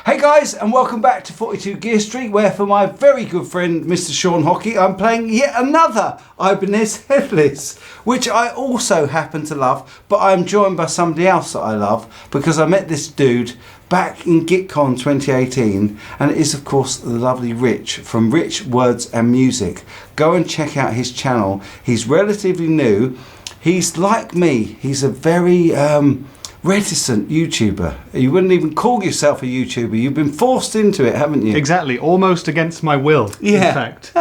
Hey guys, and welcome back to 42 Gear Street, where for my very good friend Mr. Sean Hockey, I'm playing yet another Ibanez Headless, which I also happen to love, but I'm joined by somebody else that I love, because I met this dude back in GitCon 2018, and it is of course the lovely Rich from Rich Words and Music. Go and check out his channel. He's relatively new. He's like me. He's a very reticent YouTuber. You wouldn't even call yourself a YouTuber. You've been forced into it, haven't you? Exactly, almost against my will, in fact.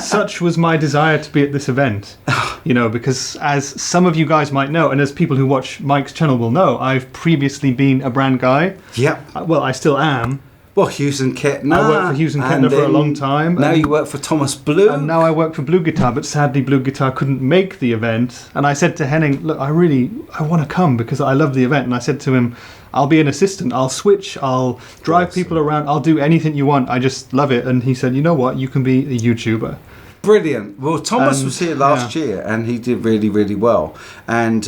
Such was my desire to be at this event, you know, because as some of you guys might know, and as people who watch Mike's channel will know, I've previously been a brand guy. Yep. Well, I still am. Well, Hughes and Kettner. I worked for Hughes and Kettner for a long time. Now you work for Thomas Blue. And now I work for Blue Guitar, but sadly Blue Guitar couldn't make the event. And I said to Henning, look, I want to come because I love the event. And I said to him, I'll be an assistant, I'll switch, I'll drive people around, I'll do anything you want, I just love it. And he said, you know what, you can be a YouTuber. Brilliant. Well, Thomas was here last year and he did really, really well. And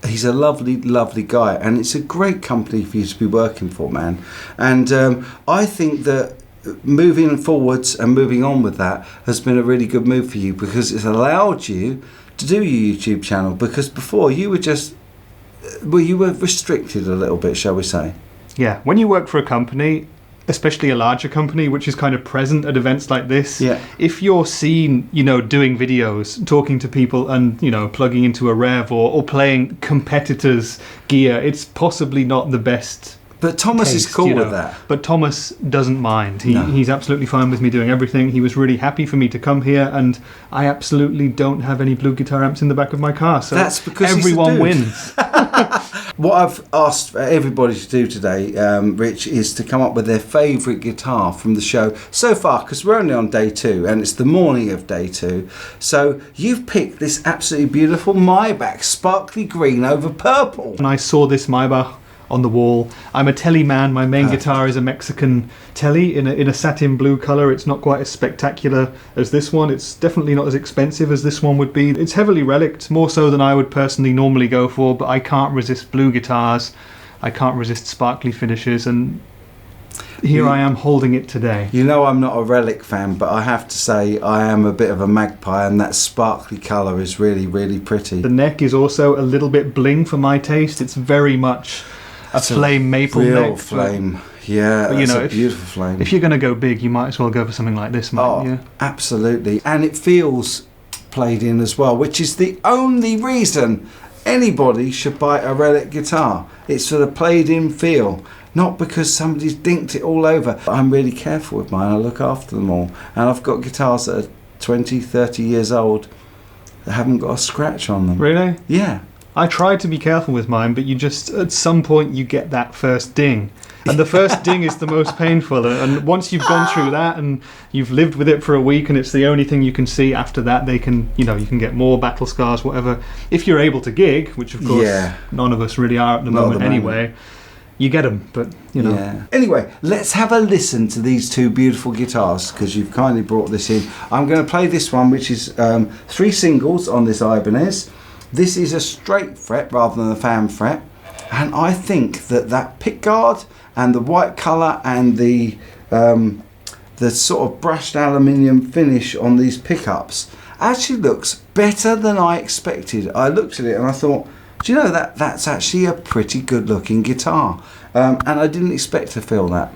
he's a lovely, lovely guy, and it's a great company for you to be working for, man. And I think that moving forwards and moving on with that has been a really good move for you, because it's allowed you to do your YouTube channel, because before you were just, well, you were restricted a little bit, shall we say. Yeah, when you work for a company, especially a larger company which is kind of present at events like this, if you're seen, you know, doing videos, talking to people and, you know, plugging into a rev or playing competitors' gear, it's possibly not the best. But Thomas is cool with that. But Thomas doesn't mind. He's absolutely fine with me doing everything. He was really happy for me to come here, and I absolutely don't have any Blue Guitar amps in the back of my car, so that's because everyone wins. What I've asked everybody to do today, Rich, is to come up with their favourite guitar from the show so far, because we're only on day 2 and it's the morning of day 2. So you've picked this absolutely beautiful Maybach, sparkly green over purple. And I saw this Maybach on the wall. I'm a Telly man. My main guitar is a Mexican Telly in a satin blue colour. It's not quite as spectacular as this one. It's definitely not as expensive as this one would be. It's heavily relicked, more so than I would personally normally go for, but I can't resist blue guitars. I can't resist sparkly finishes, and here I am holding it today. You know, I'm not a relic fan, but I have to say I am a bit of a magpie, and that sparkly colour is really, really pretty. The neck is also a little bit bling for my taste. It's very much a flame maple real neck. Flame. Yeah, but, you know, a beautiful flame. If you're going to go big, you might as well go for something like this, mate. Oh, absolutely. And it feels played in as well, which is the only reason anybody should buy a relic guitar. It's for the played in feel, not because somebody's dinked it all over. I'm really careful with mine. I look after them all. And I've got guitars that are 20, 30 years old that haven't got a scratch on them. Really? Yeah. I try to be careful with mine, but you just, at some point, you get that first ding. And the first ding is the most painful. And once you've gone through that and you've lived with it for a week and it's the only thing you can see, after that they can, you know, you can get more battle scars, whatever. If you're able to gig, which of course none of us really are at the moment anyway, you get them, but, you know. Yeah. Anyway, let's have a listen to these two beautiful guitars, because you've kindly brought this in. I'm going to play this one, which is 3 singles on this Ibanez. This is a straight fret rather than a fan fret, and I think that pickguard and the white colour and the sort of brushed aluminium finish on these pickups actually looks better than I expected. I looked at it and I thought, do you know, that's actually a pretty good looking guitar, and I didn't expect to feel that.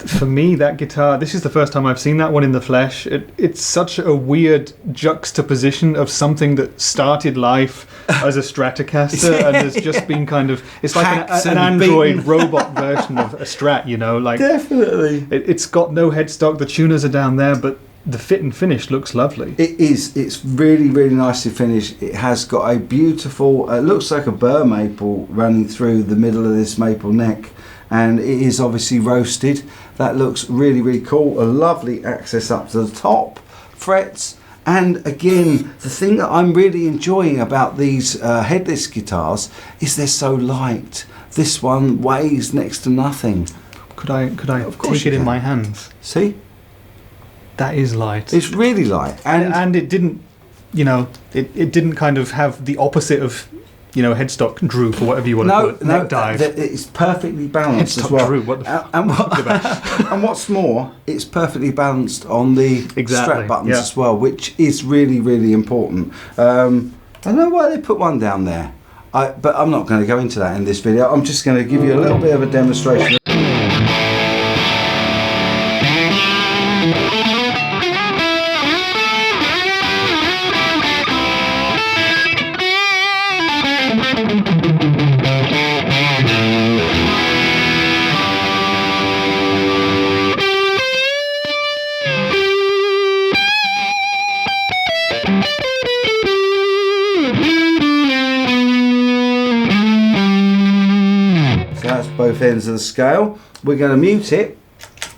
For me, that guitar, this is the first time I've seen that one in the flesh. It's such a weird juxtaposition of something that started life as a Stratocaster and has just been kind of, it's like an Android robot version of a Strat, you know, like definitely. It's got no headstock, the tuners are down there, but the fit and finish looks lovely. It is. It's really, really nicely finished. It has got a beautiful, it looks like a burr maple running through the middle of this maple neck, and it is obviously roasted. That looks really, really cool. A lovely access up to the top frets. And again, the thing that I'm really enjoying about these headless guitars is they're so light. This one weighs next to nothing. Could I take it in my hands? See? That is light. It's really light. And it didn't, you know, it didn't kind of have the opposite of headstock droop or whatever you want to call it. Neck dive. It's perfectly balanced as well. Droop, what the and what's more, it's perfectly balanced on the strap buttons as well, which is really, really important. I don't know why they put one down there, but I'm not going to go into that in this video. I'm just going to give you a little bit of a demonstration. Both ends of the scale. We're going to mute it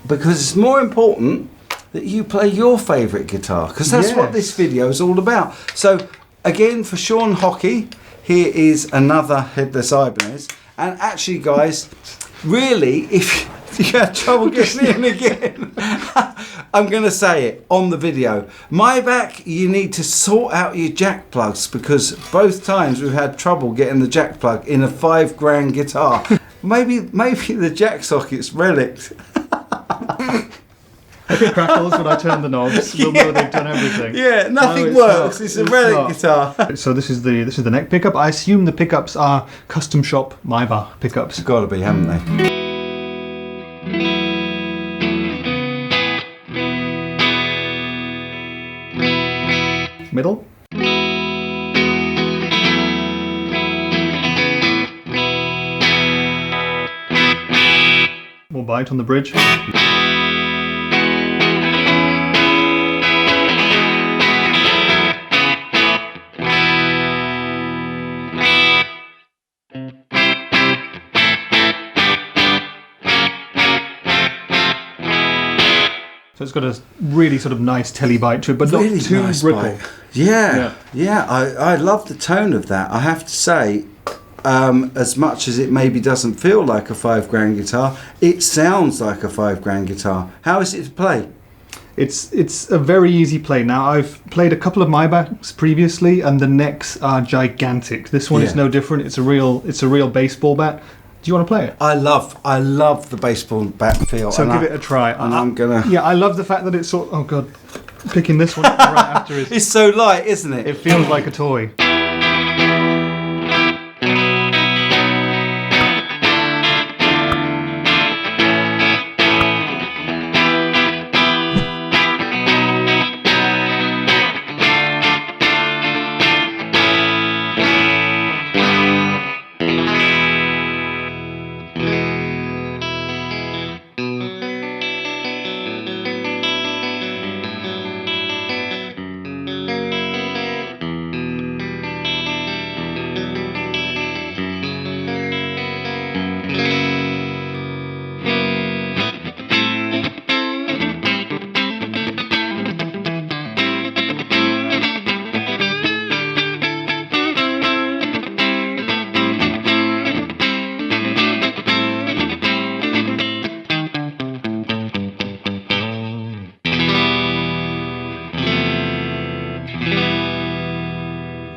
because it's more important that you play your favourite guitar, because that's what this video is all about. So again, for Sean Hockey, here is another headless Ibanez. And actually, guys, really, if you had trouble getting in again, I'm going to say it on the video. Maybach, you need to sort out your jack plugs, because both times we've had trouble getting the jack plug in a $5,000 guitar. Maybe the jack socket's relic. If it crackles when I turn the knobs, we'll know they've done everything. Yeah, nothing works. It's a relic guitar. So this is the neck pickup. I assume the pickups are custom shop Maybach pickups. Got to be, haven't they? Middle. More bite on the bridge. So it's got a really sort of nice telly bite to it, but really not too nice brittle. bite. Yeah. I love the tone of that. I have to say, as much as it maybe doesn't feel like a $5,000 guitar, it sounds like a $5,000 guitar. How is it to play? It's a very easy play. Now, I've played a couple of Maybachs previously, and the necks are gigantic. This one is no different. It's a real baseball bat. Do you want to play it? I love the baseball bat feel. So give it a try. And I'm gonna. Yeah, I love the fact that it's sort. Oh god, picking this one up right after is. It's so light, isn't it? It feels like a toy.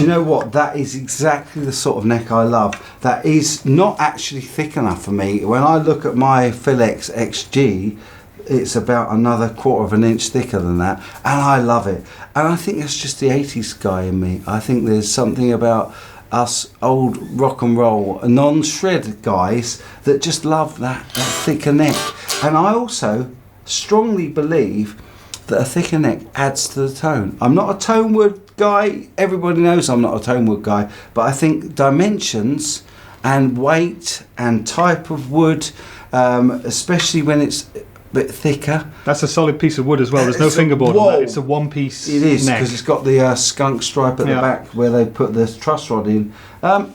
You know what? That is exactly the sort of neck I love. That is not actually thick enough for me. When I look at my Philx XG, it's about another 1/4 of an inch thicker than that, and I love it. And I think that's just the 80s guy in me. I think there's something about us old rock and roll, non-shred guys that just love that thicker neck. And I also strongly believe that a thicker neck adds to the tone. I'm not a tone wood guy. Everybody knows I'm not a tone wood guy, but I think dimensions and weight and type of wood, especially when it's a bit thicker. That's a solid piece of wood as well. There's no fingerboard on that. It's a one-piece neck. It is, because it's got the skunk stripe at the back where they put the truss rod in.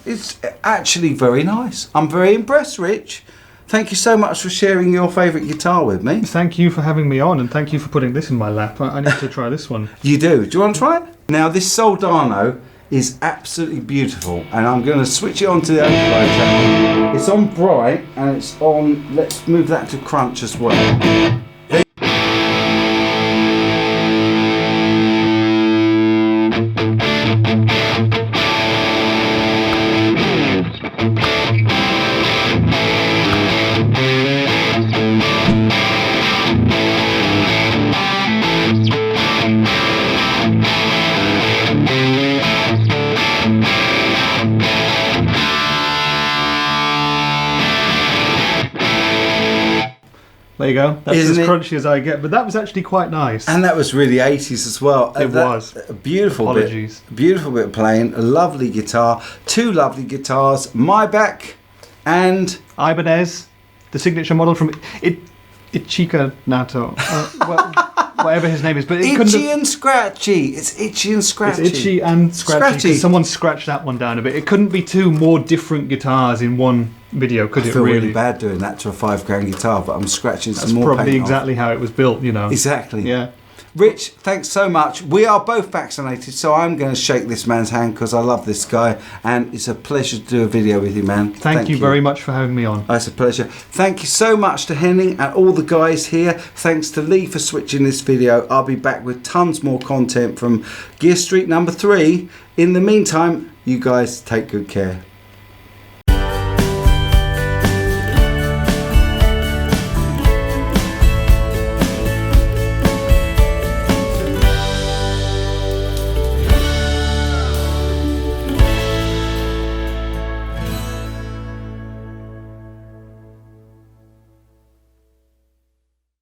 It's actually very nice. I'm very impressed, Rich. Thank you so much for sharing your favourite guitar with me. Thank you for having me on, and thank you for putting this in my lap. I need to try this one. You do? Do you want to try it? Now, this Soldano is absolutely beautiful, and I'm going to switch it on to the amplifier channel. It's on bright, and it's on, let's move that to crunch as well. There you go. That's Isn't as it? crunchy as I get, but that was actually quite nice. And that was really 80s as well. It was. A beautiful Apologies. beautiful bit of playing. A lovely guitar. Two lovely guitars. Maybach and Ibanez, the signature model from Ichika Nato, whatever his name is. But it couldn't Ichi have, and Scratchy. It's Ichi and Scratchy. it's Itchy and Scratchy. 'Cause someone scratched that one down a bit. It couldn't be two more different guitars in one video, could I it? feel Really? really bad doing that to a $5,000 guitar, but I'm scratching That's some more probably paint off. exactly how it was built, you know. Exactly. Yeah. Rich, thanks so much. We are both vaccinated, so I'm going to shake this man's hand because I love this guy, and it's a pleasure to do a video with you, man. Thank you very much for having me on. It's a pleasure. Thank you so much to Henning and all the guys here. Thanks to Leigh for switching this video. I'll be back with tons more content from Gear Street number 3. In the meantime, you guys take good care.